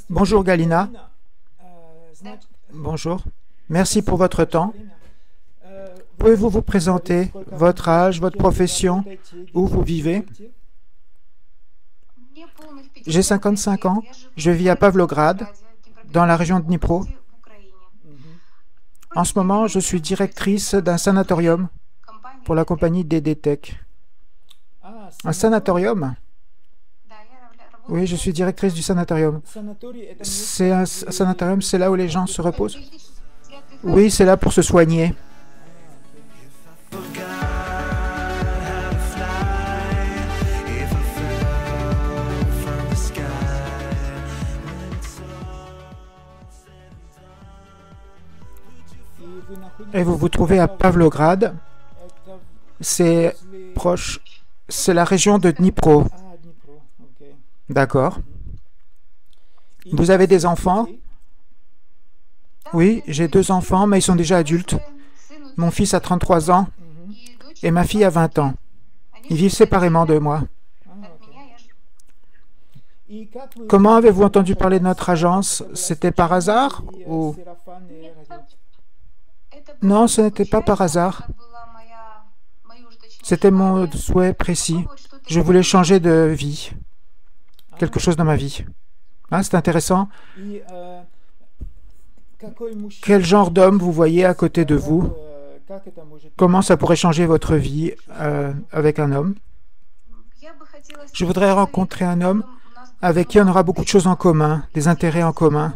Bonjour Galina. Bonjour. Merci pour votre temps. Pouvez-vous vous présenter votre âge, votre profession, où vous vivez? J'ai 55 ans. Je vis à Pavlograd, dans la région de Dnipro. En ce moment, je suis directrice d'un sanatorium pour la compagnie DD-Tech. Un sanatorium? Oui, je suis directrice du sanatorium. C'est un sanatorium, c'est là où les gens se reposent? Oui, c'est là pour se soigner. Et vous vous trouvez à Pavlograd. C'est proche, c'est la région de Dnipro. D'accord. Vous avez des enfants? Oui, j'ai 2 enfants, mais ils sont déjà adultes. Mon fils a 33 ans et ma fille a 20 ans. Ils vivent séparément de moi. Comment avez-vous entendu parler de notre agence? C'était par hasard ou... Non, ce n'était pas par hasard. C'était mon souhait précis. Je voulais changer de vie. Quelque chose dans ma vie. Ah, c'est intéressant. Quel genre d'homme vous voyez à côté de vous? Comment ça pourrait changer votre vie avec un homme? Je voudrais rencontrer un homme avec qui on aura beaucoup de choses en commun, des intérêts en commun,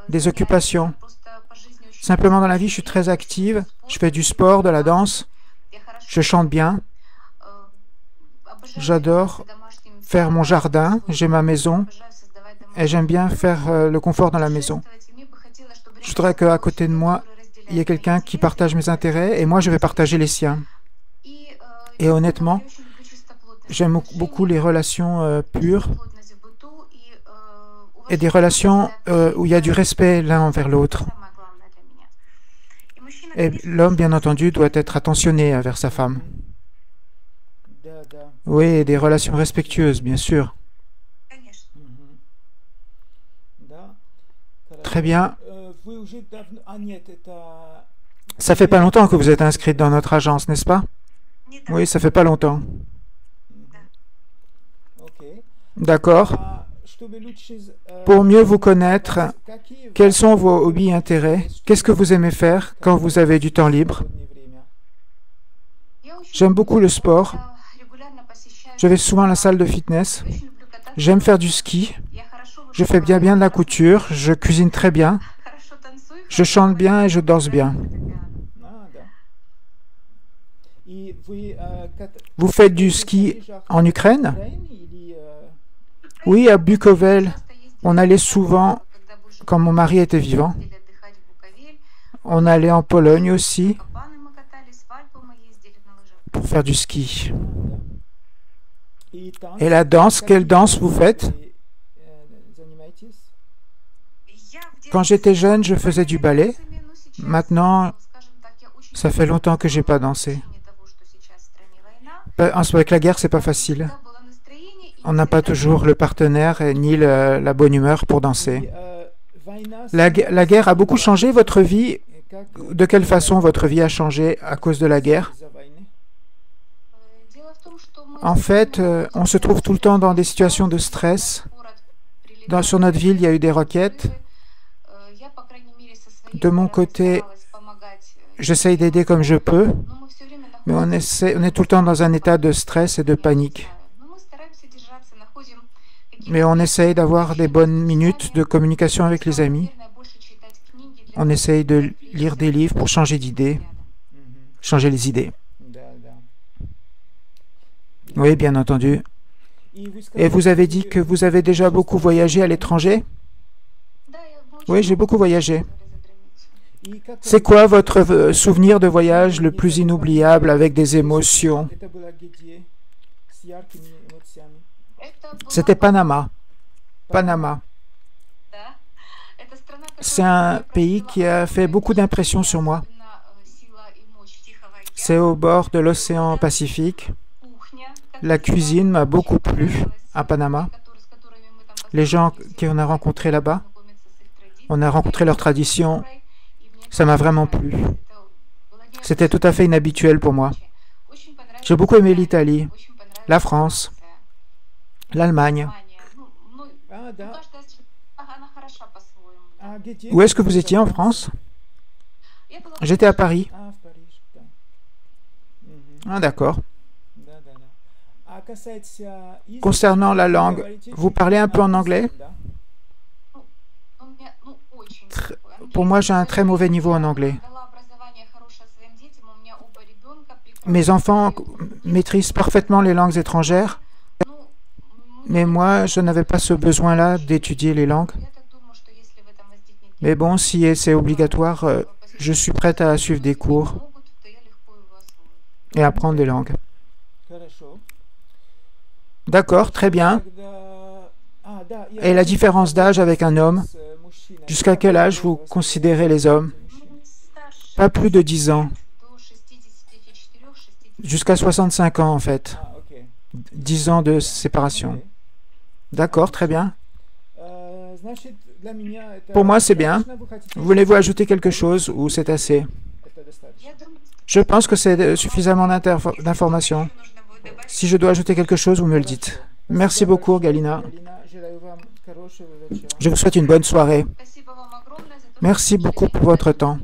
des occupations. Simplement dans la vie, je suis très active. Je fais du sport, de la danse. Je chante bien. J'adore faire mon jardin. J'ai ma maison. Et j'aime bien faire le confort dans la maison. Je voudrais qu'à côté de moi, il y ait quelqu'un qui partage mes intérêts et moi, je vais partager les siens. Et honnêtement, j'aime beaucoup les relations pures et des relations où il y a du respect l'un envers l'autre. Et l'homme, bien entendu, doit être attentionné envers sa femme. Oui, et des relations respectueuses, bien sûr. Très bien. Ça fait pas longtemps que vous êtes inscrite dans notre agence, n'est-ce pas? Oui, ça fait pas longtemps. D'accord. Pour mieux vous connaître, quels sont vos hobbies et intérêts? Qu'est-ce que vous aimez faire quand vous avez du temps libre? J'aime beaucoup le sport. Je vais souvent à la salle de fitness. J'aime faire du ski. Je fais bien de la couture. Je cuisine très bien. Je chante bien et je danse bien. Vous faites du ski en Ukraine? Oui, à Bukovel. On allait souvent, quand mon mari était vivant. On allait en Pologne aussi pour faire du ski. Et la danse, quelle danse vous faites? Quand j'étais jeune, je faisais du ballet. Maintenant, ça fait longtemps que j'ai pas dansé. Avec la guerre, c'est pas facile. On n'a pas toujours le partenaire ni la bonne humeur pour danser. La guerre a beaucoup changé votre vie. De quelle façon votre vie a changé à cause de la guerre? En fait, on se trouve tout le temps dans des situations de stress. Sur notre ville, il y a eu des roquettes. De mon côté, j'essaye d'aider comme je peux, mais on est tout le temps dans un état de stress et de panique. Mais on essaye d'avoir des bonnes minutes de communication avec les amis. On essaye de lire des livres pour changer d'idées, changer les idées. Oui, bien entendu. Et vous avez dit que vous avez déjà beaucoup voyagé à l'étranger? Oui, j'ai beaucoup voyagé. C'est quoi votre souvenir de voyage le plus inoubliable avec des émotions? C'était Panama. Panama. C'est un pays qui a fait beaucoup d'impression sur moi. C'est au bord de l'océan Pacifique. La cuisine m'a beaucoup plu à Panama. les gens qu'on a rencontrés là-bas. On a rencontré leurs traditions. Ça m'a vraiment plu. C'était tout à fait inhabituel pour moi. J'ai beaucoup aimé l'Italie, la France, l'Allemagne. Où est-ce que vous étiez en France? J'étais à Paris. Ah, d'accord. Concernant la langue, vous parlez un peu en anglais? Pour moi, j'ai un très mauvais niveau en anglais. Mes enfants maîtrisent parfaitement les langues étrangères, mais moi, je n'avais pas ce besoin-là d'étudier les langues. Mais bon, si c'est obligatoire, je suis prête à suivre des cours et apprendre des langues. D'accord, très bien. Et la différence d'âge avec un homme, jusqu'à quel âge vous considérez les hommes? Pas plus de 10 ans. Jusqu'à 65 ans, en fait. 10 ans de séparation. D'accord, très bien. Pour moi, c'est bien. Voulez-vous ajouter quelque chose ou c'est assez? Je pense que c'est suffisamment d'informations. Si je dois ajouter quelque chose, vous me le dites. Merci beaucoup, Galina. Je vous souhaite une bonne soirée. Merci beaucoup pour votre temps.